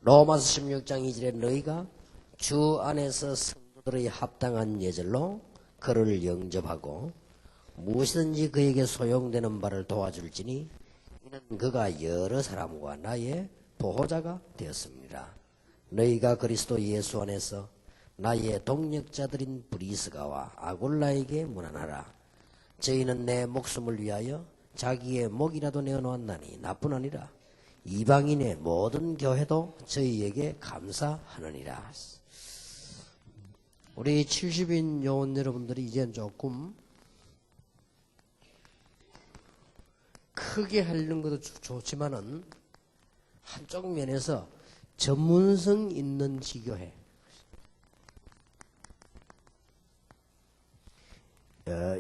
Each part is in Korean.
로마서 16장 2절에 너희가 주 안에서 성도들의 합당한 예절로 그를 영접하고 무엇이든지 그에게 소용되는 바를 도와줄지니 이는 그가 여러 사람과 나의 보호자가 되었습니다. 너희가 그리스도 예수 안에서 나의 동력자들인 브리스가와 아굴라에게 문안하라. 저희는 내 목숨을 위하여 자기의 목이라도 내어놓았나니 나뿐 아니라 이방인의 모든 교회도 저희에게 감사하느니라. 우리 70인 요원 여러분들이 이제는 조금 크게 하려는 것도 좋지만은 한쪽 면에서 전문성 있는 지교회,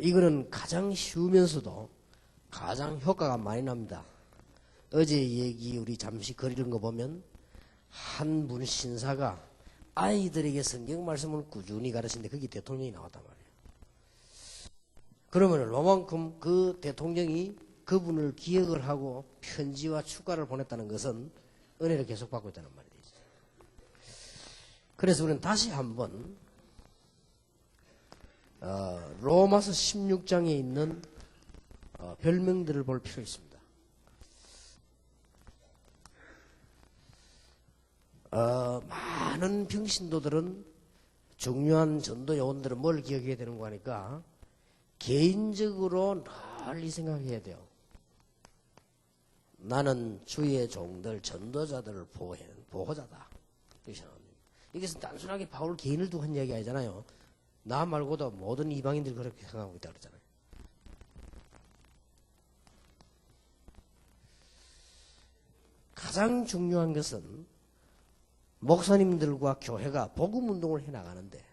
이거는 가장 쉬우면서도 가장 효과가 많이 납니다. 어제 얘기 우리 잠시 거리는 거 보면 한 분 신사가 아이들에게 성경 말씀을 꾸준히 가르치는데 거기 대통령이 나왔단 말이에요. 그러면 로만큼 그 대통령이 그분을 기억을 하고 편지와 축가를 보냈다는 것은 은혜를 계속 받고 있다는 말이죠. 그래서 우리는 다시 한번 로마서 16장에 있는 별명들을 볼 필요가 있습니다. 많은 평신도들은 중요한 전도 요원들은 뭘 기억해야 되는 거 하니까 개인적으로 널리 생각해야 돼요. 나는 주의 종들 전도자들을 보호자다. 이것은 단순하게 바울 개인을 두고 한 이야기 아니잖아요. 나 말고도 모든 이방인들이 그렇게 생각하고 있다 그러잖아요. 가장 중요한 것은 목사님들과 교회가 복음 운동을 해 나가는데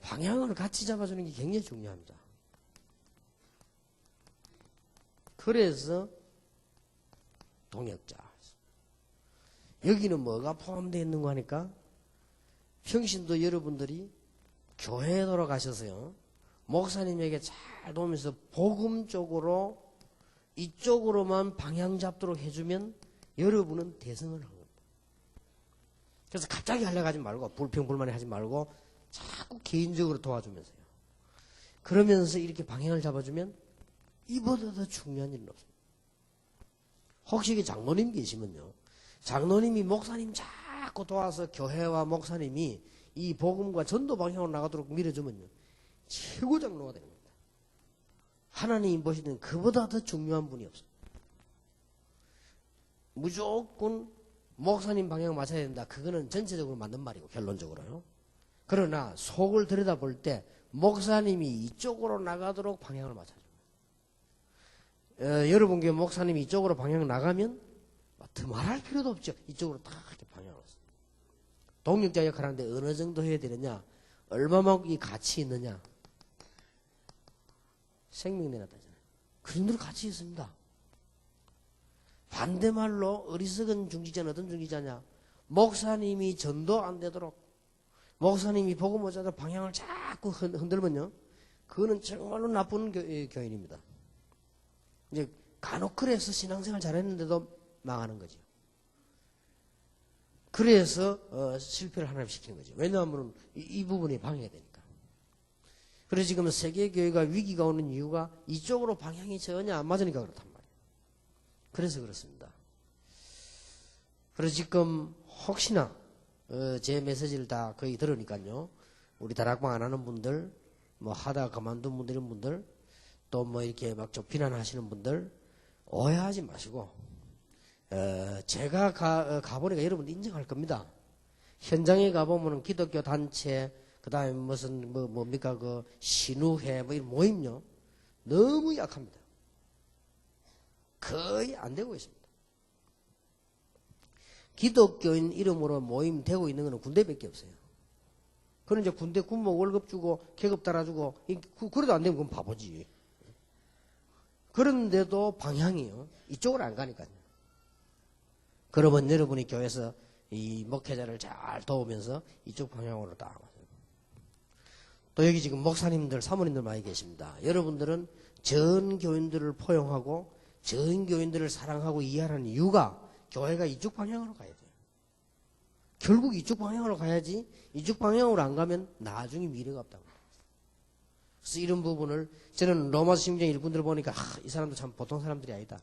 방향을 같이 잡아주는 게 굉장히 중요합니다. 그래서 동역자. 여기는 뭐가 포함되어 있는 거 하니까 평신도 여러분들이 교회에 돌아가셔서요, 목사님에게 잘 도우면서 복음 쪽으로 이쪽으로만 방향 잡도록 해주면 여러분은 대성을 한 겁니다. 그래서 갑자기 하려고 하지 말고 불평불만에 하지 말고 자꾸 개인적으로 도와주면서요. 그러면서 이렇게 방향을 잡아주면 이보다 더 중요한 일은 없습니다. 혹시 이게 장로님 계시면요, 장로님이 목사님 자꾸 도와서 교회와 목사님이 이 복음과 전도 방향으로 나가도록 밀어주면요, 최고 장로가 되는 겁니다. 하나님이 보시는 그보다 더 중요한 분이 없어요. 무조건 목사님 방향 맞춰야 된다. 그거는 전체적으로 맞는 말이고 결론적으로요. 그러나 속을 들여다볼 때 목사님이 이쪽으로 나가도록 방향을 맞춰줘요. 여러분 교회 목사님이 이쪽으로 방향 나가면 더 말할 필요도 없죠. 이쪽으로 딱 이렇게 방향을 했어요. 동역자 역할을 하는데 어느 정도 해야 되느냐, 얼마만큼 가치 있느냐, 생명 내놨다잖아요. 그 정도로 가치 있습니다. 반대말로 어리석은 중직자는 어떤 중직자냐, 목사님이 전도 안 되도록, 목사님이 복음 못 잡아 방향을 자꾸 흔들면요, 그거는 정말로 나쁜 교인입니다. 이제 간혹 그래서 신앙생활 잘했는데도 망하는 거죠. 그래서 실패를 하나님 시키는 거죠. 왜냐하면 이 부분이 방해가 되니까. 그래서 지금 세계교회가 위기가 오는 이유가 이쪽으로 방향이 전혀 안 맞으니까 그렇단 말이에요. 그래서 그렇습니다. 그래서 지금 혹시나 제 메시지를 다 거의 들으니까요, 우리 다락방 안 하는 분들, 뭐 하다가 그만둔 분들, 이런 분들, 또 뭐 이렇게 막 좀 비난하시는 분들 오해하지 마시고, 제가 가보니까 여러분 인정할 겁니다. 현장에 가보면 기독교 단체, 그 다음에 무슨 뭡니까 그 신우회 뭐 이런 모임요, 너무 약합니다. 거의 안 되고 있습니다. 기독교인 이름으로 모임 되고 있는 거는 군대밖에 없어요. 그런 이제 군대 군목 월급 주고 계급 달아주고, 그래도 안 되면 그건 바보지. 그런데도 방향이요, 이쪽으로 안 가니까요. 그러면 여러분이 교회에서 이 목회자를 잘 도우면서 이쪽 방향으로 딱 맞아요. 또 여기 지금 목사님들, 사모님들 많이 계십니다. 여러분들은 전 교인들을 포용하고 전 교인들을 사랑하고 이해하는 이유가 교회가 이쪽 방향으로 가야 돼요. 결국 이쪽 방향으로 가야지 이쪽 방향으로 안 가면 나중에 미래가 없다고. 그래서 이런 부분을 저는 로마서 16장 일꾼들을 보니까 이 사람도 참 보통 사람들이 아니다.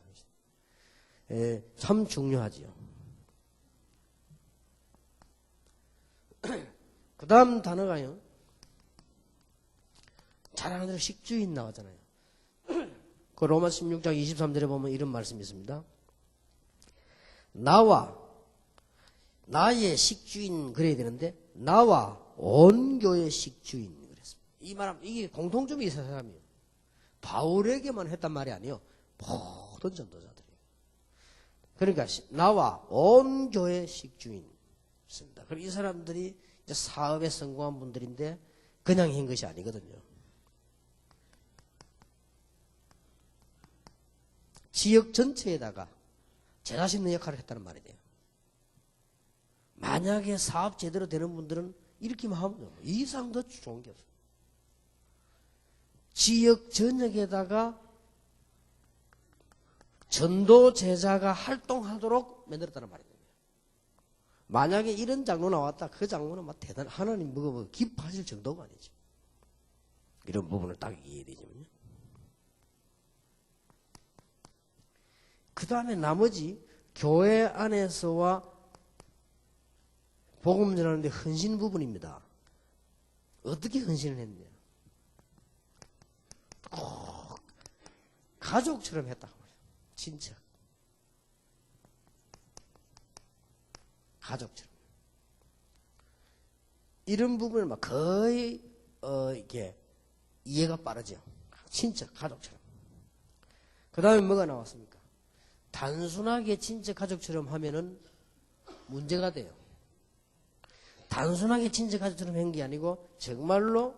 참 중요하지요. 그 다음 단어가요. 잘 아는 대로 식주인 나왔잖아요. 그 로마 16장 23절에 보면 이런 말씀이 있습니다. 나의 식주인 그래야 되는데 나와 온 교회 식주인 그랬습니다. 이 말 이게 공통점이 있어요. 사람이요. 바울에게만 했단 말이 아니에요. 모든 전도자들이. 그러니까 나와 온 교회 식주인입니다. 그리고 이 사람들이 이제 사업에 성공한 분들인데 그냥 한 것이 아니거든요. 지역 전체에다가 제자식 있는 역할을 했다는 말이 돼요. 만약에 사업 제대로 되는 분들은 이렇게만 하면 이 이상 더 좋은 게 없어요. 지역 전역에다가 전도 제자가 활동하도록 만들었다는 말이에요. 만약에 이런 장로 나왔다, 그 장로는 막 대단, 하나님 뭐 기뻐하실 정도가 아니죠. 이런 부분을 딱 이해해야 되지만요. 그 다음에 나머지 교회 안에서와 복음 전하는데 헌신 부분입니다. 어떻게 헌신을 했냐? 꼭 가족처럼 했다고 말해요. 친척. 가족처럼. 이런 부분을 막 거의 이렇게 이해가 빠르죠. 친척, 가족처럼. 그 다음에 뭐가 나왔습니까? 단순하게 친척, 가족처럼 하면은 문제가 돼요. 단순하게 친척, 가족처럼 한 게 아니고 정말로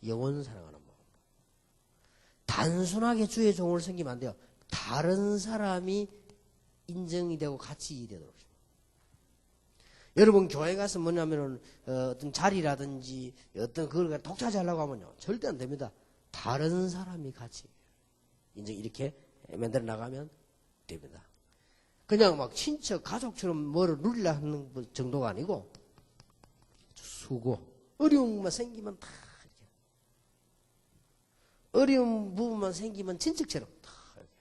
영혼 사랑하는 법. 단순하게 주의 종을 섬기면 안 돼요. 다른 사람이 인정이 되고 같이 일하도록. 여러분 교회 가서 뭐냐면은 어떤 자리라든지 어떤 그걸 독차지하려고 하면요 절대 안 됩니다. 다른 사람이 같이 인정 이렇게 만들어 나가면 됩니다. 그냥 막 친척 가족처럼 뭐를 누리려 하는 정도가 아니고 수고 어려움만 생기면 다 이렇게 어려운 부분만 생기면 친척처럼 다 이렇게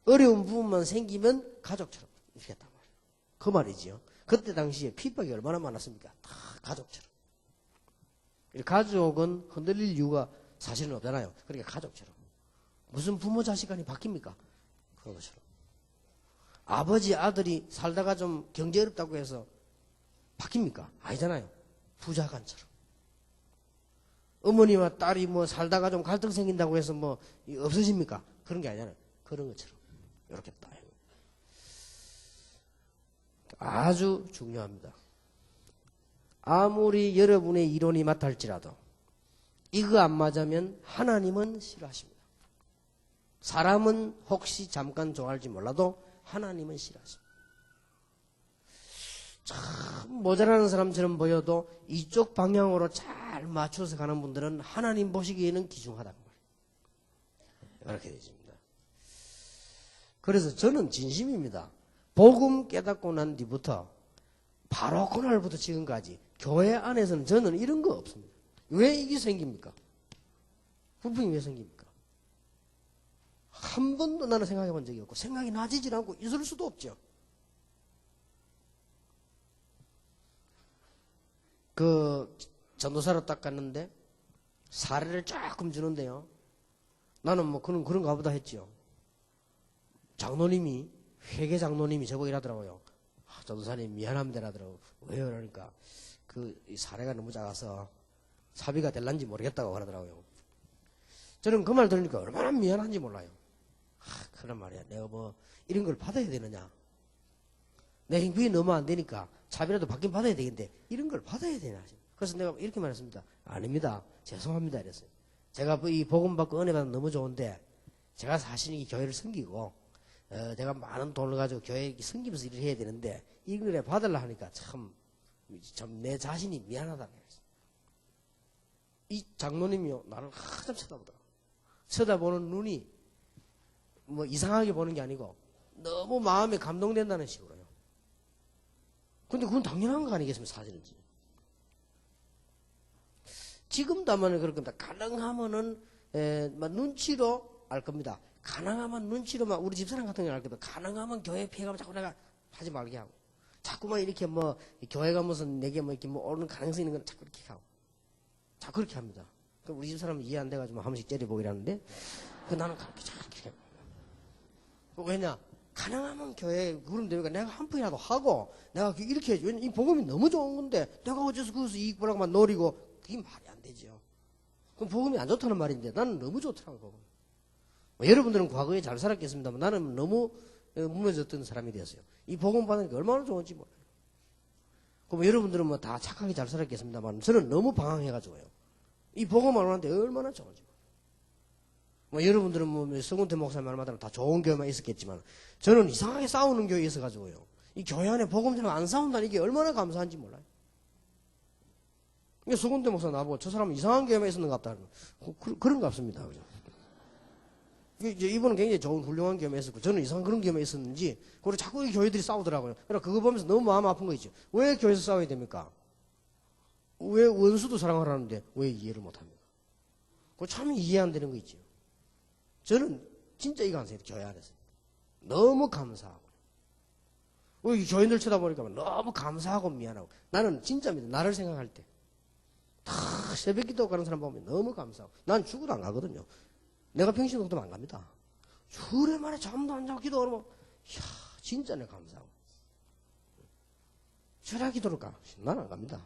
어려운 부분만 생기면 가족처럼 이렇게 했단 말이에요. 그 말이지요. 그때 당시에 핍박이 얼마나 많았습니까? 다 가족처럼. 가족은 흔들릴 이유가 사실은 없잖아요. 그러니까 가족처럼. 무슨 부모 자식 간이 바뀝니까? 그런 것처럼. 아버지 아들이 살다가 좀 경제 어렵다고 해서 바뀝니까? 아니잖아요. 부자간처럼. 어머니와 딸이 뭐 살다가 좀 갈등 생긴다고 해서 뭐 없어집니까? 그런 게 아니잖아요. 그런 것처럼. 이렇게 딱. 아주 중요합니다. 아무리 여러분의 이론이 맞할지라도 이거 안 맞으면 하나님은 싫어하십니다. 사람은 혹시 잠깐 좋아할지 몰라도 하나님은 싫어하십니다. 참 모자라는 사람처럼 보여도 이쪽 방향으로 잘 맞춰서 가는 분들은 하나님 보시기에는 귀중하단 말이에요. 이렇게 되십니다. 그래서 저는 진심입니다. 복음 깨닫고 난 뒤부터 바로 그날부터 지금까지 교회 안에서는 저는 이런 거 없습니다. 왜 이게 생깁니까? 불평이 왜 생깁니까? 한 번도 나는 생각해 본 적이 없고 생각이 나지질 않고 있을 수도 없죠. 그 전도사로 딱 갔는데 사례를 조금 주는데요. 나는 뭐 그런가 보다 했죠. 장로님이 회계 장로님이 저보고 이러더라고요. 전도사님 미안합니다 이러더라고요. 왜요? 그러니까 그 사례가 너무 작아서 사비가 될란지 모르겠다고 그러더라고요. 저는 그 말 들으니까 얼마나 미안한지 몰라요. 그런 말이야. 내가 뭐 이런 걸 받아야 되느냐. 내 행동이 너무 안 되니까 차비라도 받긴 받아야 되겠는데 이런 걸 받아야 되나. 그래서 내가 이렇게 말했습니다. 아닙니다. 죄송합니다 이랬어요. 제가 이 복음 받고 은혜 받으면 너무 좋은데 제가 사실 이 교회를 섬기고 내가 많은 돈을 가지고 교회에 섬기면서 일을 해야 되는데 이걸 받으려 하니까 참 내 자신이 미안하다. 이 장로님이요 나를 한참 쳐다보더라고요. 쳐다보는 눈이 뭐 이상하게 보는 게 아니고 너무 마음에 감동된다는 식으로요. 근데 그건 당연한 거 아니겠습니까? 사실은. 지금도 아마 그럴 겁니다. 가능하면은, 눈치로 알 겁니다. 가능하면 눈치로만, 우리 집사람 같은 경우는 알 겁니다. 가능하면 교회 피해가면 자꾸 내가 하지 말게 하고. 자꾸만 이렇게 뭐, 교회 가면서 내게 뭐 이렇게 뭐 오는 가능성이 있는 건 자꾸 이렇게 하고. 자꾸 그렇게 합니다. 그럼 우리 집사람은 이해 안 돼가지고 한 번씩 째려보기를 하는데, 나는 그렇게 자꾸 이렇게 해요. 왜냐? 가능하면 교회, 그럼 되니까 내가 한 푼이라도 하고, 내가 이렇게 해야지. 왜냐? 이 복음이 너무 좋은 건데, 내가 어째서 그것을 이익 보라고만 노리고, 그게 말이 안 되죠. 그럼 복음이 안 좋다는 말인데, 나는 너무 좋더라고요, 복음. 여러분들은 과거에 잘 살았겠습니다만, 나는 너무 무너졌던 사람이 되었어요. 이 복음 받으니까 얼마나 좋은지 몰라요. 그럼 여러분들은 뭐 다 착하게 잘 살았겠습니다만, 저는 너무 방황해가지고요. 이 복음을 하는데 얼마나 좋은지 몰라요. 뭐 여러분들은 뭐 성운태 목사님 말마다 다 좋은 교회만 있었겠지만, 저는 이상하게 싸우는 교회에 있어가지고요. 이 교회 안에 복음 전에 안 싸운다는 이게 얼마나 감사한지 몰라요. 성운태 목사 나보고 저 사람은 이상한 교회만 있었는가 보다. 그런 것 같습니다. 그죠? 이제 이분은 굉장히 좋은 훌륭한 교회만 있었고, 저는 이상한 그런 교회만 있었는지, 그리고 자꾸 이 교회들이 싸우더라고요. 그래서 그거 보면서 너무 마음 아픈 거 있죠. 왜 교회에서 싸워야 됩니까? 왜 원수도 사랑하라는데 왜 이해를 못 합니까? 그거 참 이해 안 되는 거 있죠. 저는 진짜 이거 안 써요, 교회 안에서. 너무 감사하고. 이 교인들 쳐다보니까 너무 감사하고 미안하고. 나는 진짜입니다. 나를 생각할 때. 다 새벽 기도 가는 사람 보면 너무 감사하고. 난 죽어도 안 가거든요. 내가 평신도도 안 갑니다. 주례 말에 잠도 안 자고 기도하면, 이야, 진짜 내가 감사하고. 철야 기도를 가. 난 안 갑니다.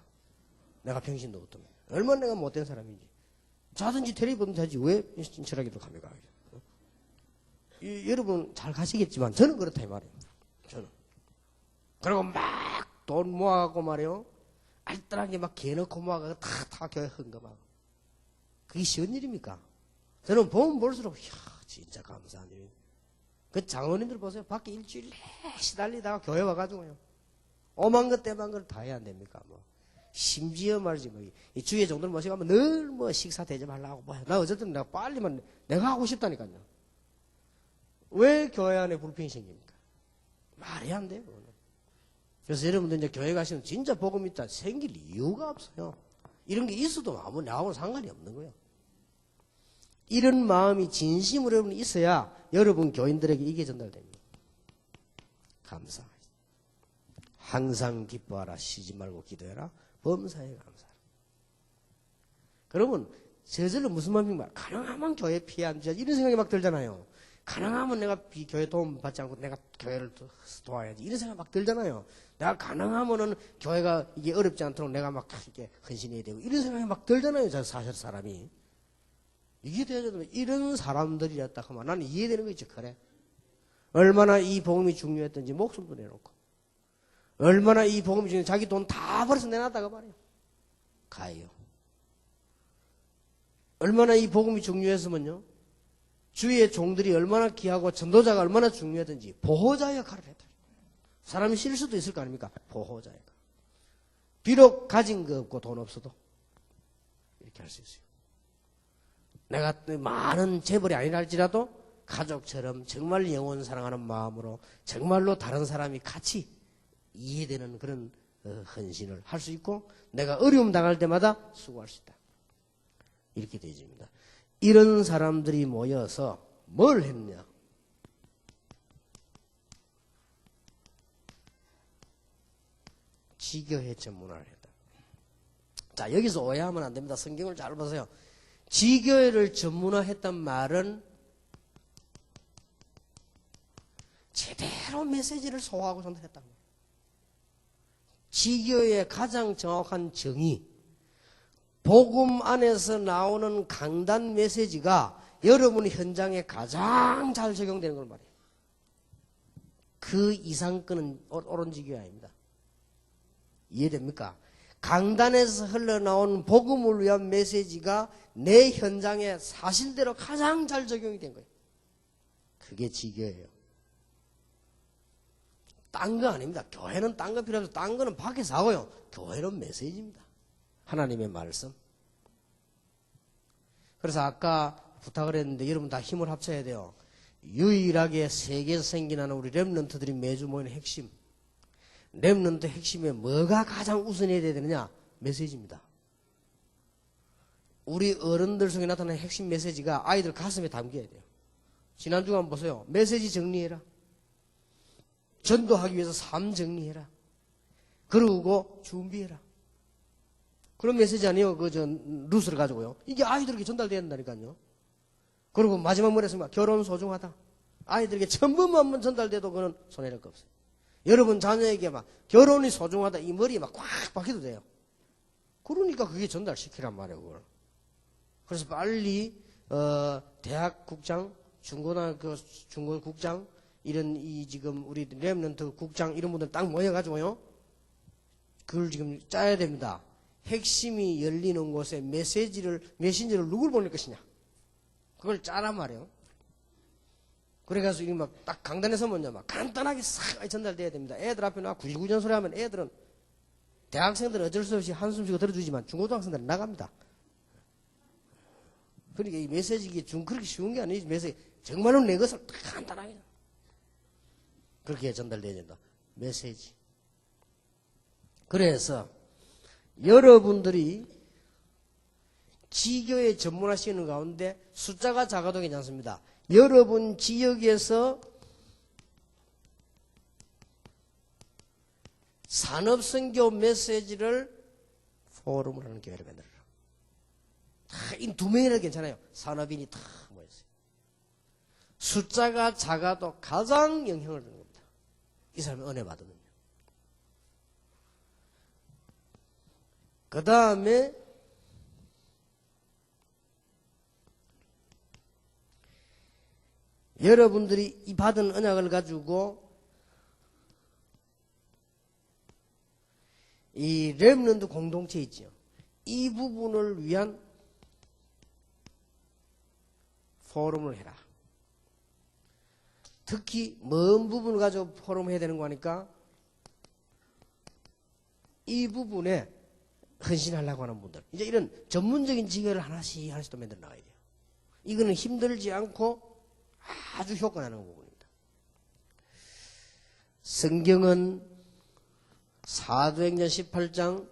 내가 평신도 때문에. 얼마나 내가 못된 사람인지. 자든지 테레비든 되지. 왜 철야 기도를 갑니까? 여러분 잘 가시겠지만, 저는 그렇다, 이 말이에요. 저는. 그리고 막 돈 모아가고 말이요. 알뜰하게 막 개넣고 모아가고 다 교회 헌금하고. 그게 쉬운 일입니까? 저는 보면 볼수록, 이야, 진짜 감사한 일이에요. 그 장로님들 보세요. 밖에 일주일 내내 시달리다가 교회 와가지고요. 오만 것 때만 걸 다 해야 안 됩니까? 뭐. 심지어 말이지, 뭐, 이 주의 정도를 모시고 가면 늘 뭐 식사 대접하려고. 뭐. 나 어쨌든 내가 빨리만, 내가 하고 싶다니까요. 왜 교회 안에 불평이 생깁니까? 말이 안 돼요. 그거는. 그래서 여러분들 이제 교회 가시면 진짜 복음 있다 생길 이유가 없어요. 이런 게 있어도 아무 나하고는 상관이 없는 거예요. 이런 마음이 진심으로 여러분 있어야 여러분 교인들에게 이게 전달됩니다. 감사. 항상 기뻐하라. 쉬지 말고 기도해라. 범사에 감사하라. 그러면 저절로 무슨 마음인가? 가능하면 교회 피해 안 줘야지. 이런 생각이 막 들잖아요. 가능하면 내가 교회 도움 받지 않고 내가 교회를 도와야지. 이런 생각 막 들잖아요. 내가 가능하면은 교회가 이게 어렵지 않도록 내가 막 이렇게 헌신해야 되고. 이런 생각이 막 들잖아요. 저 사실 사람이. 이게 되어야 이런 사람들이었다 하면 나는 이해되는 거 있죠. 그래. 얼마나 이 복음이 중요했던지 목숨도 내놓고. 얼마나 이 복음이 중요해. 자기 돈 다 벌어서 내놨다가 말이에요. 가요. 얼마나 이 복음이 중요했으면요. 주위의 종들이 얼마나 귀하고 전도자가 얼마나 중요했던지 보호자 역할을 했다. 사람이 싫을 수도 있을 거 아닙니까? 보호자 역할. 비록 가진 거 없고 돈 없어도 이렇게 할 수 있어요. 내가 많은 재벌이 아니라 할지라도 가족처럼 정말 영혼 사랑하는 마음으로 정말로 다른 사람이 같이 이해되는 그런 헌신을 할 수 있고 내가 어려움 당할 때마다 수고할 수 있다. 이렇게 되어집니다. 이런 사람들이 모여서 뭘 했냐? 지교회 전문화를 했다. 자, 여기서 오해하면 안 됩니다. 성경을 잘 보세요. 지교회를 전문화했단 말은 제대로 메시지를 소화하고 전달했다는 거예요. 지교회의 가장 정확한 정의, 복음 안에서 나오는 강단 메시지가 여러분 현장에 가장 잘 적용되는 걸 말이에요. 그 이상권은 옳은 지교회 아닙니다. 이해됩니까? 강단에서 흘러나온 복음을 위한 메시지가 내 현장에 사실대로 가장 잘 적용이 된 거예요. 그게 지교예요. 딴 거 아닙니다. 교회는 딴 거 필요 없어요. 딴 거는 밖에서 하고요. 교회는 메시지입니다. 하나님의 말씀. 그래서 아까 부탁을 했는데 여러분 다 힘을 합쳐야 돼요. 유일하게 세계에서 생겨나는 우리 렘넌트들이 매주 모이는 핵심. 렘넌트 핵심에 뭐가 가장 우선해야 되느냐? 메시지입니다. 우리 어른들 속에 나타나는 핵심 메시지가 아이들 가슴에 담겨야 돼요. 지난주에 한번 보세요. 메시지 정리해라. 전도하기 위해서 삶 정리해라. 그러고 준비해라. 그런 메시지 아니에요. 루스를 가지고요. 이게 아이들에게 전달돼야 된다니까요. 그리고 마지막 뭐라 했습니까? 결혼 소중하다. 아이들에게 전부만 한번 전달돼도 그건 손해낼 거 없어요. 여러분 자녀에게 막 결혼이 소중하다 이 머리에 막 꽉 박혀도 돼요. 그러니까 그게 전달시키란 말이에요. 그걸. 그래서 빨리 대학 국장, 중고등학교 중고국장 이런 지금 우리 렘넌트 국장 이런 분들 딱 모여가지고요. 그걸 지금 짜야 됩니다. 핵심이 열리는 곳에 메시지를 누굴 보낼 것이냐. 그걸 짜란 말이에요. 그래가지고 이게 막 딱 강단에 서면요, 막 간단하게 싹 전달돼야 됩니다. 애들 앞에 나 구질구질 소리 하면 애들은, 대학생들은 어쩔 수 없이 한숨 쉬고 들어주지만 중고등학생들은 나갑니다. 그러니까 이 메시지가 좀 그렇게 쉬운 게 아니지. 메시지, 정말로 내 것을 딱 간단하게. 그렇게 전달돼야 된다. 메시지. 그래서 여러분들이 지교에 전문화시키는 가운데 숫자가 작아도 괜찮습니다. 여러분 지역에서 산업선교 메시지를 포럼을 하는 교회를 만들어라. 이 두 명이라도 괜찮아요. 산업인이 다 모였어요. 숫자가 작아도 가장 영향을 주는 겁니다. 이 사람이 은혜 받으면요. 그 다음에 여러분들이 이 받은 언약을 가지고 이 렘넌트 공동체 있죠. 이 부분을 위한 포럼을 해라. 특히 먼 부분을 가지고 포럼을 해야 되는 거니까 이 부분에 헌신하려고 하는 분들, 이제 이런 전문적인 지혜를 하나씩 또 만들어 나가야 돼요. 이거는 힘들지 않고 아주 효과 나는 부분입니다. 성경은 사도행전 18장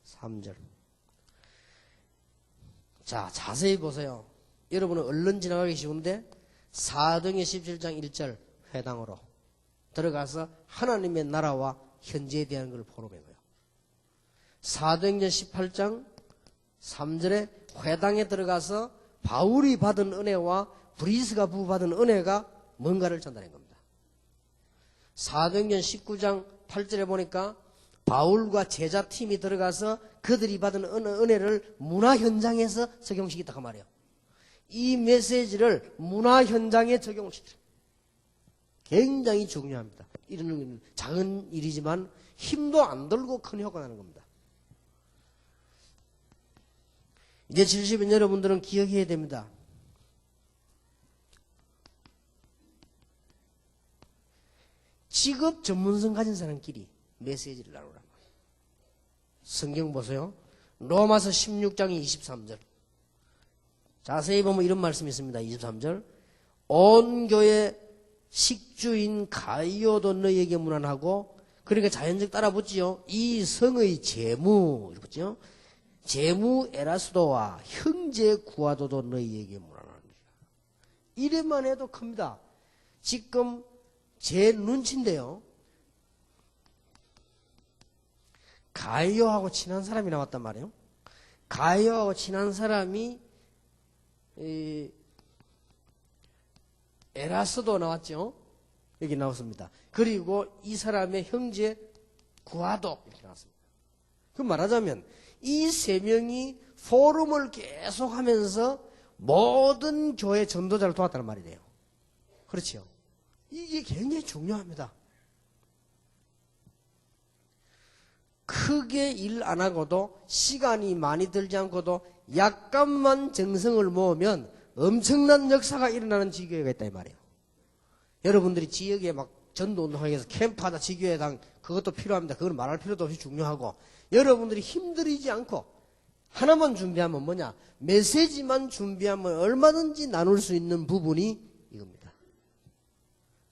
3절. 자, 자세히 보세요. 여러분은 얼른 지나가기 쉬운데 사도행전 17장 1절 회당으로 들어가서 하나님의 나라와 현재에 대한 걸 포럼한 거예요. 사도행전 18장 3절에 회당에 들어가서 바울이 받은 은혜와 브리스가 부받은 은혜가 뭔가를 전달한 겁니다. 사도행전 19장 8절에 보니까 바울과 제자팀이 들어가서 그들이 받은 은혜를 문화 현장에서 적용시켰다고 말이에요. 이 메시지를 문화 현장에 적용을 시켜요. 굉장히 중요합니다. 이런 작은 일이지만 힘도 안 들고 큰 효과가 나는 겁니다. 이제 70인 여러분들은 기억해야 됩니다. 직업 전문성 가진 사람끼리 메시지를 나누란 말이에요. 성경 보세요. 로마서 16장 23절. 자세히 보면 이런 말씀이 있습니다. 23절. 온 교회 식주인 가이오도 너희에게 문안하고, 그러니까 자연적 따라 붙지요. 이 성의 재무, 이렇게 붙지요. 재무 에라스도와 형제 구하도도 너희에게 문안하느니라. 이래만 해도 큽니다. 지금 제 눈치인데요. 가이오하고 친한 사람이 나왔단 말이에요. 가이오하고 친한 사람이 에라스도 나왔죠. 여기 나왔습니다. 그리고 이 사람의 형제 구하도 이렇게 나왔습니다. 그 말하자면 이 세 명이 포럼을 계속하면서 모든 교회 전도자를 도왔다는 말이래요. 그렇죠. 이게 굉장히 중요합니다. 크게 일 안 하고도 시간이 많이 들지 않고도 약간만 정성을 모으면 엄청난 역사가 일어나는 지교회가 있다 이 말이에요. 여러분들이 지역에 막 전도운동하기 위해서 캠프하다 지교회당 그것도 필요합니다. 그건 말할 필요도 없이 중요하고, 여러분들이 힘들이지 않고 하나만 준비하면 뭐냐, 메시지만 준비하면 얼마든지 나눌 수 있는 부분이 이겁니다.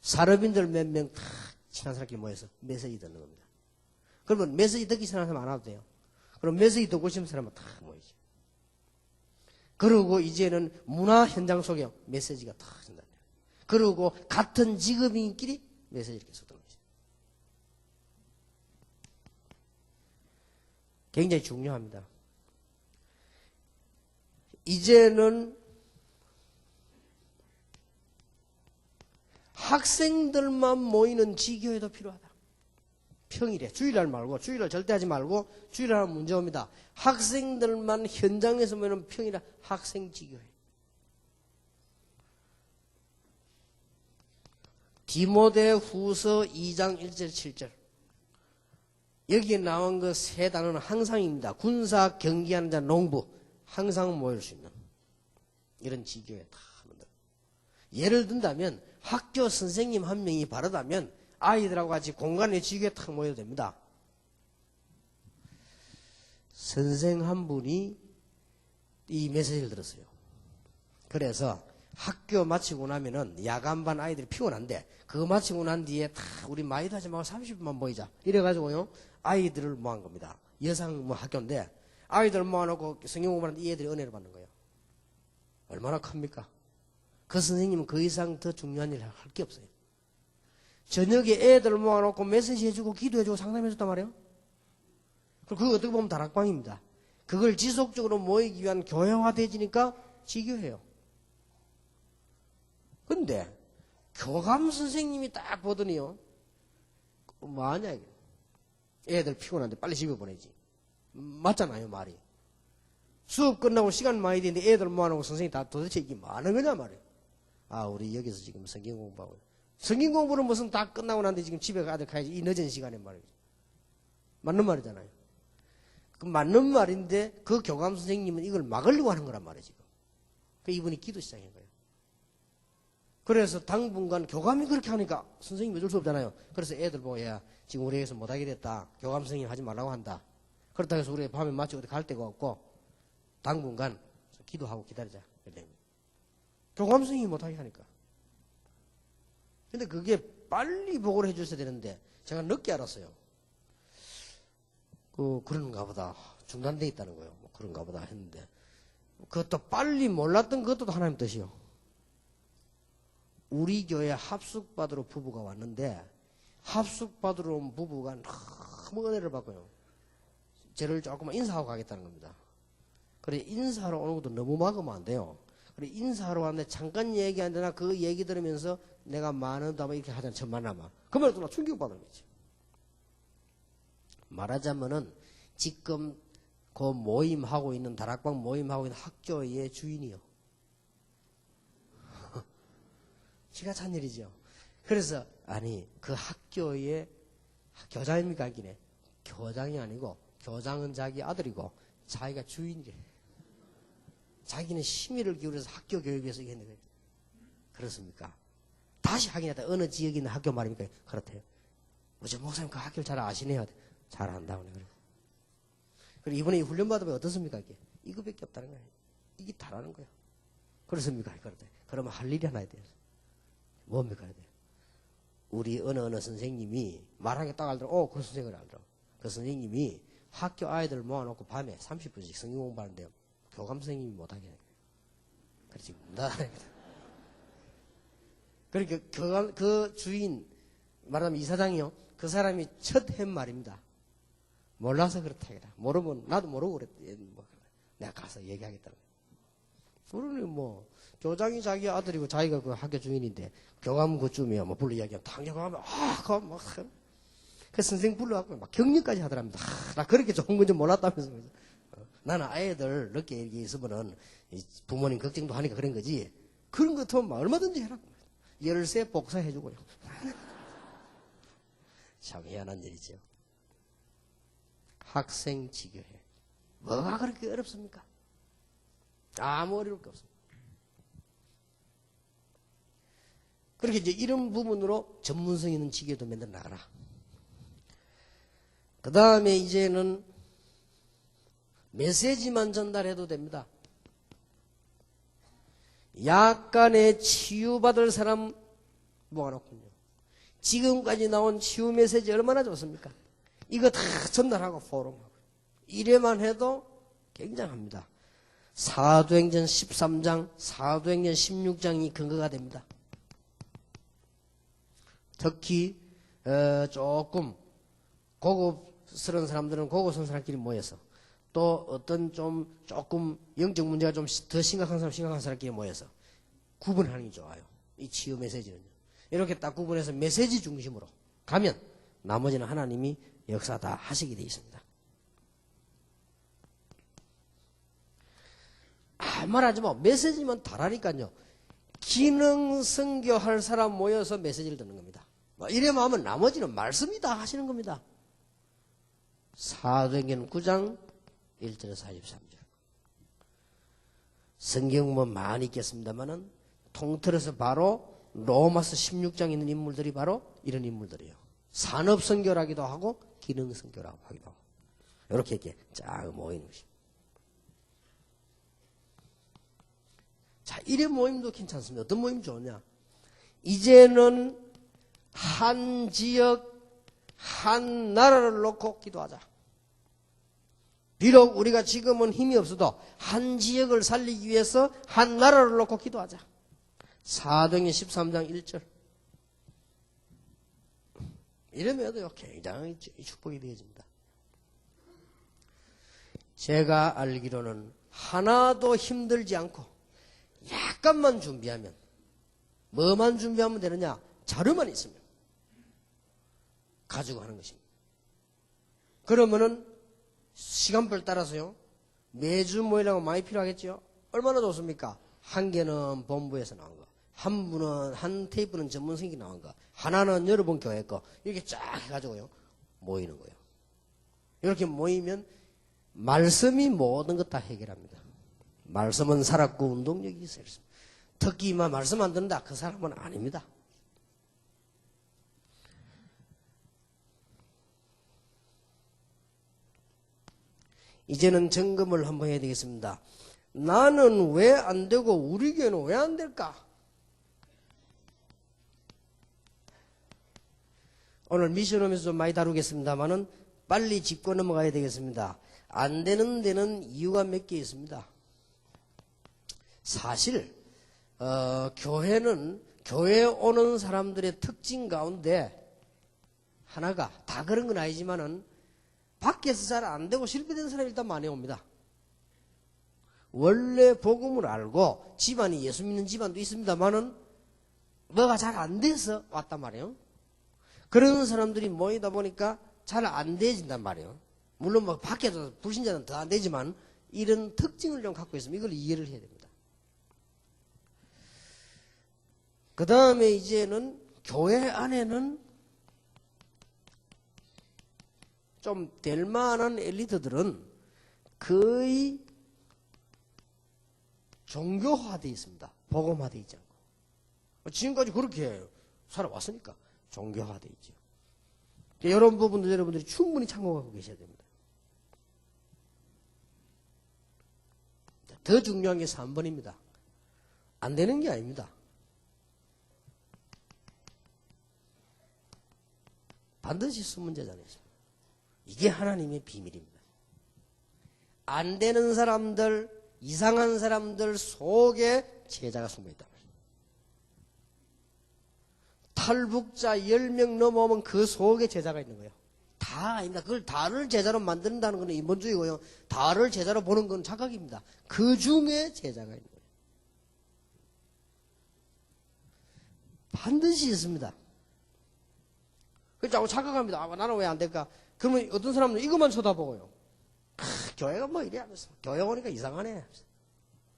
산업인들 몇 명 다 친한 사람끼리 모여서 메시지 듣는 겁니다. 그러면 메시지 듣기 싫어하는 사람 안 와도 돼요. 그럼 메시지 듣고 싶은 사람은 다 모이죠. 그리고 이제는 문화 현장 속에 메시지가 다 전달돼요. 그리고 같은 직업인끼리 메시지를 계속 듣는 거죠. 굉장히 중요합니다. 이제는 학생들만 모이는 지교회도 필요하다. 평일에, 주일날 말고, 주일날 절대 하지 말고, 주일날 하면 문제 옵니다. 학생들만 현장에서 모이는 평일에 학생 지교회. 디모데 후서 2장 1절 7절. 여기에 나온 그 세 단어는 항상입니다. 군사, 경기하는 자, 농부. 항상 모일 수 있는 이런 지교회 다 만들어. 예를 든다면 학교 선생님 한 명이 바르다면 아이들하고 같이 공간에 지교회 탁 모여도 됩니다. 선생 한 분이 이 메시지를 들었어요. 그래서 학교 마치고 나면은 야간반 아이들이 피곤한데 그거 마치고 난 뒤에 다 우리 많이도 하지 말고 30분만 모이자 이래가지고요 아이들을 모은 겁니다. 여상 뭐 학교인데 아이들 모아놓고 성경 공부하는데 이 애들이 은혜를 받는 거예요. 얼마나 큽니까? 그 선생님은 그 이상 더 중요한 일을 할 게 없어요. 저녁에 애들 모아놓고 메시지 해주고 기도해주고 상담해줬단 말이에요. 그거 어떻게 보면 다락방입니다. 그걸 지속적으로 모이기 위한 교회화되지니까 지교해요. 근데 교감 선생님이 딱 보더니요. 뭐하냐 이게. 애들 피곤한데 빨리 집에 보내지. 맞잖아요 말이. 수업 끝나고 시간 많이 되는데 애들 모아놓고 선생님 다 도대체 이게 뭐 하는 거냐 말이에요. 아 우리 여기서 지금 성경 공부하고 성경 공부는 무슨 다 끝나고 난데 지금 집에 아들 가야지 이 늦은 시간에 말이에요. 맞는 말이잖아요. 그 맞는 말인데 그 교감 선생님은 이걸 막으려고 하는 거란 말이에요 지금. 그 이분이 기도 시작한 거예요. 그래서 당분간 교감이 그렇게 하니까 선생님이 어쩔 수 없잖아요. 그래서 애들 보고 야 지금 우리 애에서 못하게 됐다. 교감 선생님 하지 말라고 한다. 그렇다고 해서 우리 밤에 마치 어디 갈 데가 없고 당분간 기도하고 기다리자. 교감 선생님이 못하게 하니까. 근데 그게 빨리 보고를 해줬어야 되는데 제가 늦게 알았어요. 그런가 보다. 중단돼 있다는 거예요. 뭐 그런가 보다 했는데 그것도 빨리 몰랐던 그것도 하나님 뜻이요. 우리 교회 합숙받으러 부부가 왔는데 합숙받으러 온 부부가 너무 은혜를 받고요. 저를 조금만 인사하고 가겠다는 겁니다. 그래 인사하러 오는 것도 너무 막으면 안 돼요. 그래 인사하러 왔는데 잠깐 얘기하는데 그 얘기 들으면서 내가 많은다 이렇게 하잖아. 첫 만나면. 그러면 또 나 충격받는 거지. 말하자면은 지금 그 모임하고 있는 다락방 모임하고 있는 학교의 주인이요. 기가 찬 일이죠. 그래서 아니 그 학교의 교장입니까 하기네. 교장이 아니고 교장은 자기 아들이고 자기가 주인이래. 자기는 심의를 기울여서 학교 교육에 위해서 이게 했는 거예요. 그렇습니까? 다시 확인했다. 어느 지역에 있는 학교 말입니까? 그렇대요. 어제 목사님 그 학교를 잘 아시네요. 잘 안다고 그래. 그리고 이번에 훈련 받으면 어떻습니까? 이게 이거밖에 없다는 거예요. 이게 다라는 거예요. 그렇습니까? 그렇대. 그러면 할 일이 하나 돼요. 뭡니까? 우리 어느 선생님이 말하기 딱 알더라고. 그 선생님을 알더라고. 그 선생님이 학교 아이들 모아놓고 밤에 30분씩 성경 공부하는데 교감 선생님이 못하게 해요. 그렇지. 그러니까 그 주인 말하자면 이사장이요. 그 사람이 첫 한 말입니다. 몰라서 그렇다. 모르면 나도 모르고 그랬대. 내가 가서 얘기하겠다는 거예요. 그러니 뭐 교장이 자기 아들이고 자기가 그 학교 주인인데 교감 그쯤이야 뭐 불러 이야기하면 당겨가면 막 그 선생 불러갖고 막 격려까지 하더랍니다. 나 그렇게 좋은 건지 몰랐다면서. 나는 아이들 늦게 이렇게 있으면은 부모님 걱정도 하니까 그런 거지. 그런 거 같으면 얼마든지 해라. 열쇠 복사해주고요. 참 희한한 일이죠. 학생 지교회. 뭐가 그렇게 어렵습니까? 아무 어려울 게 없습니다. 그렇게 이제 이런 부분으로 전문성 있는 지교회도 만들어 나가라. 그 다음에 이제는 메시지만 전달해도 됩니다. 약간의 치유받을 사람 모아놓군요. 지금까지 나온 치유 메시지 얼마나 좋습니까? 이거 다 전달하고 포럼하고. 이래만 해도 굉장합니다. 사도행전 13장, 사도행전 16장이 근거가 됩니다. 특히 조금 고급스러운 사람들은 고급스러운 사람끼리 모여서 또 어떤 조금 영적 문제가 좀 더 심각한 사람끼리 모여서 구분하는 게 좋아요. 이 치유 메시지는요. 이렇게 딱 구분해서 메시지 중심으로 가면 나머지는 하나님이 역사 다 하시게 되어 있습니다. 말하지 마. 메시지만 다라니까요. 기능 선교할 사람 모여서 메시지를 듣는 겁니다. 이래만 하면 나머지는 말씀이 다 하시는 겁니다. 사도행전 9장 1절에서 43절. 성경 뭐 많이 있겠습니다만은 통틀어서 바로 로마서 16장에 있는 인물들이 바로 이런 인물들이에요. 산업 선교라기도 하고 기능 선교라고 하기도 하고 이렇게 쫙 모이는 것입니다. 자, 이런 모임도 괜찮습니다. 어떤 모임 좋냐? 이제는 한 지역, 한 나라를 놓고 기도하자. 비록 우리가 지금은 힘이 없어도 한 지역을 살리기 위해서 한 나라를 놓고 기도하자. 사도행전 13장 1절. 이러면요 굉장히 축복이 되어집니다. 제가 알기로는 하나도 힘들지 않고 약간만 준비하면, 뭐만 준비하면 되느냐? 자료만 있으면 가지고 하는 것입니다. 그러면은 시간별 따라서요, 매주 모이려고 많이 필요하겠죠? 얼마나 좋습니까? 한 개는 본부에서 나온 거, 한 테이프는 전문 선생님이 나온 거, 하나는 여러분 교회 거, 이렇게 쫙 해가지고요, 모이는 거예요. 이렇게 모이면 말씀이 모든 것 다 해결합니다. 말씀은 살았고 운동력이 있어야 했습니다. 특히 말씀 안 듣는다, 그 사람은 아닙니다. 이제는 점검을 한번 해야 되겠습니다. 나는 왜 안 되고 우리 교회는 왜 안 될까? 오늘 미션홈에서 좀 많이 다루겠습니다만은 빨리 짚고 넘어가야 되겠습니다. 안 되는 데는 이유가 몇 개 있습니다. 사실 교회는 교회에 오는 사람들의 특징 가운데 하나가, 다 그런 건 아니지만은 밖에서 잘 안 되고 실패된 사람이 일단 많이 옵니다. 원래 복음을 알고 집안이 예수 믿는 집안도 있습니다만은 뭐가 잘 안 돼서 왔단 말이에요. 그런 사람들이 모이다 보니까 잘 안 되진단 말이에요. 물론 밖에서 불신자는 더 안 되지만 이런 특징을 좀 갖고 있으면 이걸 이해를 해야 됩니다. 그 다음에 이제는 교회 안에는 좀 될 만한 엘리트들은 거의 종교화되어 있습니다. 복음화되어 있지 않고. 지금까지 그렇게 살아왔으니까 종교화되어 있죠. 이런 부분도 여러분들이 충분히 참고하고 계셔야 됩니다. 더 중요한 게 3번입니다. 안 되는 게 아닙니다. 반드시 수문제자는 있습니다. 이게 하나님의 비밀입니다. 안 되는 사람들, 이상한 사람들 속에 제자가 숨어있다. 탈북자 10명 넘어오면 그 속에 제자가 있는 거예요. 다 아닙니다. 그걸 다를 제자로 만든다는 건 인본주의고요. 다를 제자로 보는 건 착각입니다. 그 중에 제자가 있는 거예요. 반드시 있습니다. 그래서 착각합니다. 아, 나는 왜 안 될까? 그러면 어떤 사람은 이것만 쳐다보고요. 교회가 뭐 이래 하면서. 교회 오니까 이상하네.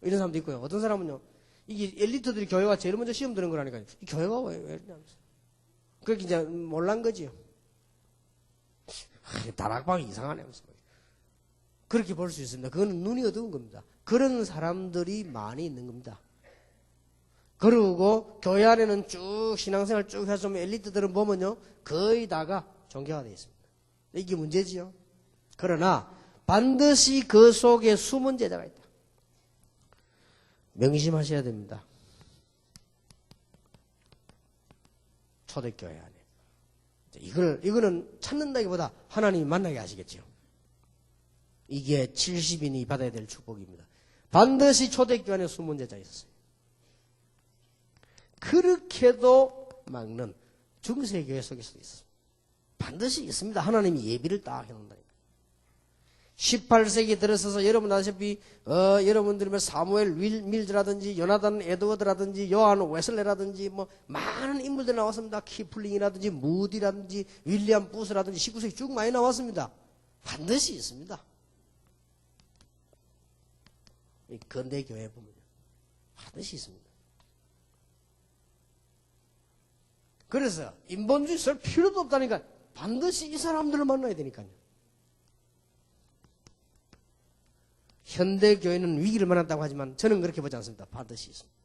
이런 사람도 있고요. 어떤 사람은요, 이게 엘리트들이 교회가 제일 먼저 시험 드는 거라니까요. 이 교회가 왜 이러냐면서. 그렇게 이제 몰란 거지요. 다락방이 이상하네 하면서. 그렇게 볼 수 있습니다. 그거는 눈이 어두운 겁니다. 그런 사람들이 많이 있는 겁니다. 그리고 교회 안에는 쭉 신앙생활 쭉 해서 좀 엘리트들은 보면요, 거의 다가 종교화되어 있습니다. 이게 문제지요. 그러나 반드시 그 속에 숨은 제자가 있다. 명심하셔야 됩니다. 초대교회 안에 이거는 찾는다기보다 하나님이 만나게 하시겠죠. 이게 70인이 받아야 될 축복입니다. 반드시 초대교회 안에 숨은 제자가 있었어요. 그렇게도 막는 중세교회 속에서도 있어요. 반드시 있습니다. 하나님이 예비를 딱 해놓는다니까. 18세기 들어서서 여러분 아시다시피 여러분들이 사무엘 밀즈라든지 요나단 에드워드라든지 요한 웨슬레라든지 뭐 많은 인물들 나왔습니다. 키플링이라든지 무디라든지 윌리엄 부스라든지 19세기 쭉 많이 나왔습니다. 반드시 있습니다. 이 근대 교회 보면 반드시 있습니다. 그래서 인본주의 쓸 필요도 없다니까 반드시 이 사람들을 만나야 되니까요. 현대교회는 위기를 만났다고 하지만 저는 그렇게 보지 않습니다. 반드시 있습니다.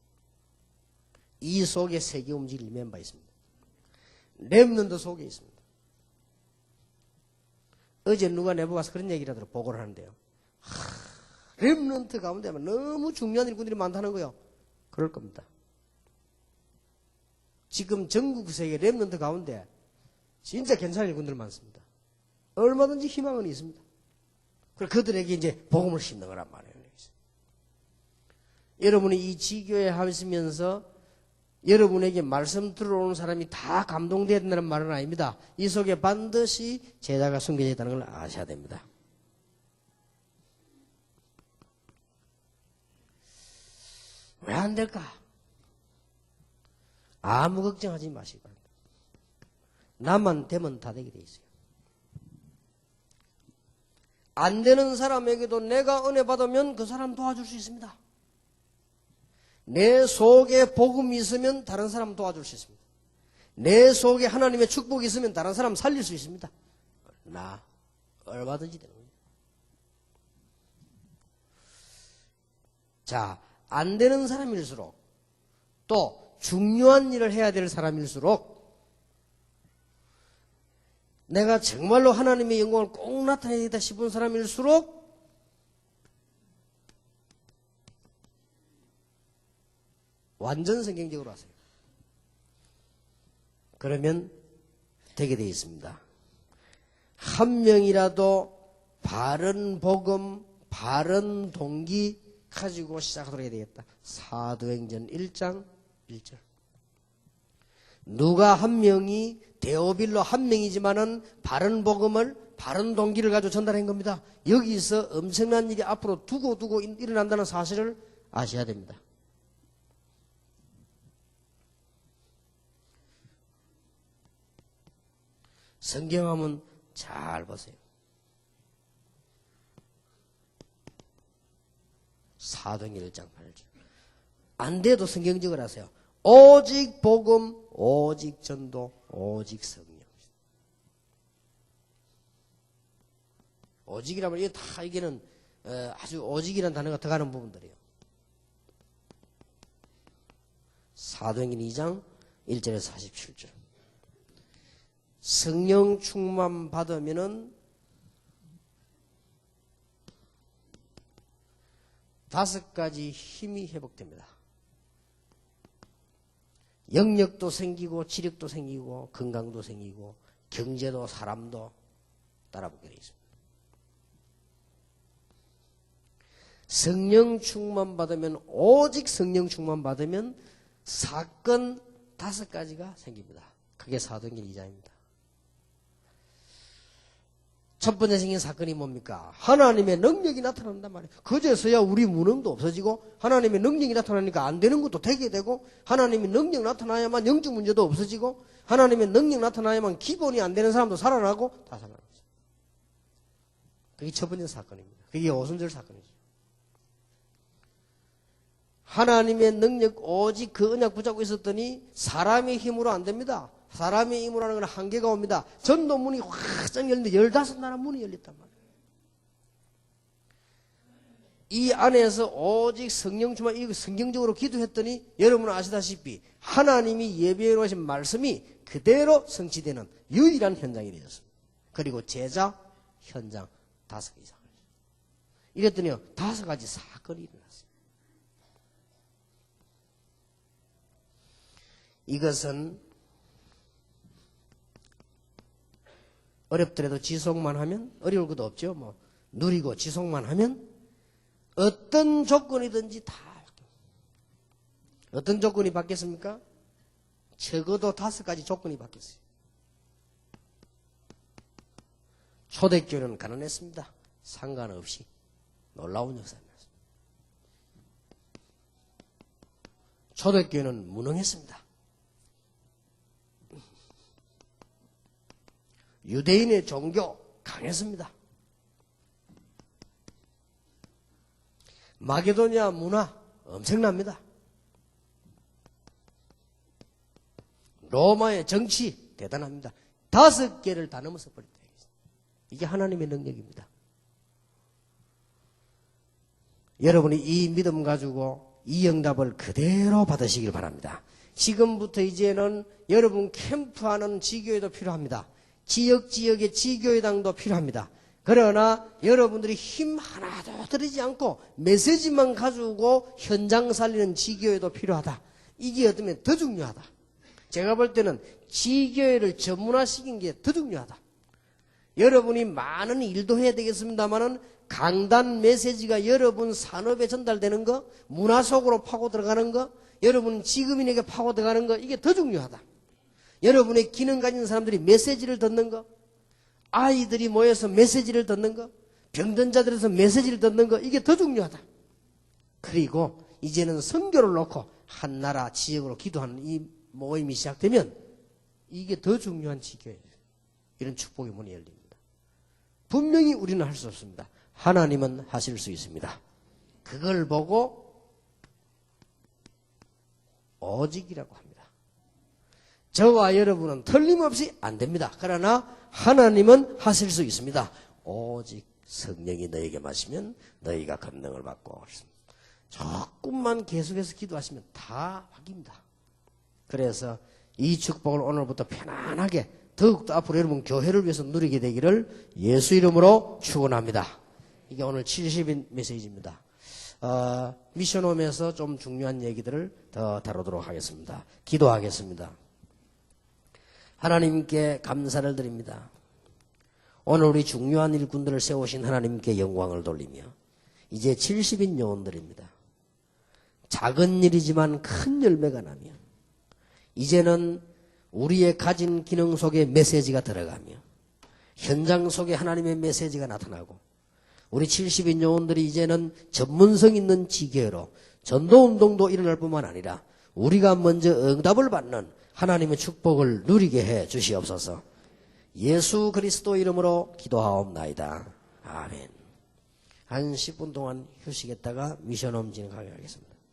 이 속에 세계 움직일 멤버가 있습니다. 렘넌트 속에 있습니다. 어제 누가 내보고 와서 그런 얘기를 하더라고요. 보고를 하는데요. 렘넌트 가운데 너무 중요한 일꾼들이 많다는 거예요. 그럴 겁니다. 지금 전국 세계 렘넌트 가운데 진짜 괜찮은 일꾼들 많습니다. 얼마든지 희망은 있습니다. 그래서 그들에게 이제 복음을 심는 거란 말이에요. 여러분이 이 지교에 하시면서 여러분에게 말씀 들어오는 사람이 다 감동돼야 된다는 말은 아닙니다. 이 속에 반드시 제자가 숨겨져 있다는 걸 아셔야 됩니다. 왜 안 될까? 아무 걱정하지 마시기 바랍니다. 나만 되면 다 되게 돼 있어요. 안 되는 사람에게도 내가 은혜 받으면 그 사람 도와줄 수 있습니다. 내 속에 복음이 있으면 다른 사람 도와줄 수 있습니다. 내 속에 하나님의 축복이 있으면 다른 사람 살릴 수 있습니다. 나 얼마든지 되는 거예요. 자, 안 되는 사람일수록 또 중요한 일을 해야 될 사람일수록 내가 정말로 하나님의 영광을 꼭 나타내야 되겠다 싶은 사람일수록 완전 성경적으로 하세요. 그러면 되게 되어 있습니다. 한 명이라도 바른 복음, 바른 동기 가지고 시작하도록 해야 되겠다. 사도행전 1장 1절. 누가 한 명이 데오빌로 한 명이지만은 바른 복음을 바른 동기를 가지고 전달한 겁니다. 여기서 엄청난 일이 앞으로 두고 일어난다는 사실을 아셔야 됩니다. 성경하면 잘 보세요. 사도행전 1장 8절. 안 돼도 성경적으로 하세요. 오직 복음, 오직 전도, 오직 성령. 오직이라면 이게 다 이게는 아주 오직이라는 단어가 들어가는 부분들이에요. 사도행전 2장 1절에서 47절. 성령 충만 받으면은 5가지 힘이 회복됩니다. 영력도 생기고 지력도 생기고 건강도 생기고 경제도 사람도 따라붙게 되어 있습니다. 성령 충만 받으면 오직 성령 충만 받으면 사건 5가지가 생깁니다. 그게 사도행전 2장입니다. 첫 번째 생긴 사건이 뭡니까? 하나님의 능력이 나타난단 말이에요. 그제서야 우리 무능도 없어지고 하나님의 능력이 나타나니까 안 되는 것도 되게 되고 하나님의 능력 나타나야만 영적 문제도 없어지고 하나님의 능력 나타나야만 기본이 안 되는 사람도 살아나고 다 살아나죠. 그게 첫 번째 사건입니다. 그게 오순절 사건이죠. 하나님의 능력 오직 그 언약 붙잡고 있었더니 사람의 힘으로 안 됩니다. 사람의 힘으로 하는 건 한계가 옵니다. 전도문이 확 열리는데 15나라 문이 열렸단 말이에요. 이 안에서 오직 성령 충만, 이거 성경적으로 기도했더니 여러분은 아시다시피 하나님이 예비해 놓으신 말씀이 그대로 성취되는 유일한 현장이 되었습니다. 그리고 제자 현장 5개 이상. 이랬더니요 5가지 사건이 일어났습니다. 이것은 어렵더라도 지속만 하면 어려울 것도 없죠. 뭐 누리고 지속만 하면 어떤 조건이든지 다 어떤 조건이 바뀌었습니까? 적어도 5가지 조건이 바뀌었어요. 초대교회는 가난했습니다. 상관없이 놀라운 역사입니다. 초대교회는 무능했습니다. 유대인의 종교 강했습니다. 마게도니아 문화 엄청납니다. 로마의 정치 대단합니다. 5개를 다 넘어서 버렸다. 이게 하나님의 능력입니다. 여러분이 이 믿음 가지고 이 응답을 그대로 받으시길 바랍니다. 지금부터 이제는 여러분 캠프하는 지교회도 필요합니다. 지역의 지교회당도 필요합니다. 그러나 여러분들이 힘 하나도 들이지 않고 메시지만 가지고 현장 살리는 지교회도 필요하다. 이게 어쩌면 더 중요하다. 제가 볼 때는 지교회를 전문화시킨 게 더 중요하다. 여러분이 많은 일도 해야 되겠습니다만은 강단 메시지가 여러분 산업에 전달되는 거, 문화 속으로 파고 들어가는 거, 여러분 지금인에게 파고 들어가는 거, 이게 더 중요하다. 여러분의 기능 가진 사람들이 메시지를 듣는 거, 아이들이 모여서 메시지를 듣는 거, 병든 자들에서 메시지를 듣는 거, 이게 더 중요하다. 그리고 이제는 선교를 놓고 한 나라 지역으로 기도하는 이 모임이 시작되면 이게 더 중요한 지교예요. 이런 축복의 문이 열립니다. 분명히 우리는 할 수 없습니다. 하나님은 하실 수 있습니다. 그걸 보고 오직이라고 합니다. 저와 여러분은 틀림없이 안 됩니다. 그러나 하나님은 하실 수 있습니다. 오직 성령이 너에게 마시면 너희가 권능을 받고 그렇습니다. 조금만 계속해서 기도하시면 다 바뀝니다. 그래서 이 축복을 오늘부터 편안하게 더욱더 앞으로 여러분 교회를 위해서 누리게 되기를 예수 이름으로 축원합니다. 이게 오늘 70인 메시지입니다. 미션홈에서 좀 중요한 얘기들을 더 다루도록 하겠습니다. 기도하겠습니다. 하나님께 감사를 드립니다. 오늘 우리 중요한 일꾼들을 세우신 하나님께 영광을 돌리며 이제 70인 요원들입니다. 작은 일이지만 큰 열매가 나며 이제는 우리의 가진 기능 속에 메시지가 들어가며 현장 속에 하나님의 메시지가 나타나고 우리 70인 요원들이 이제는 전문성 있는 지교회로 전도운동도 일어날 뿐만 아니라 우리가 먼저 응답을 받는 하나님의 축복을 누리게 해 주시옵소서. 예수 그리스도 이름으로 기도하옵나이다. 아멘. 한 10분 동안 휴식했다가 미션홈 진행하겠습니다.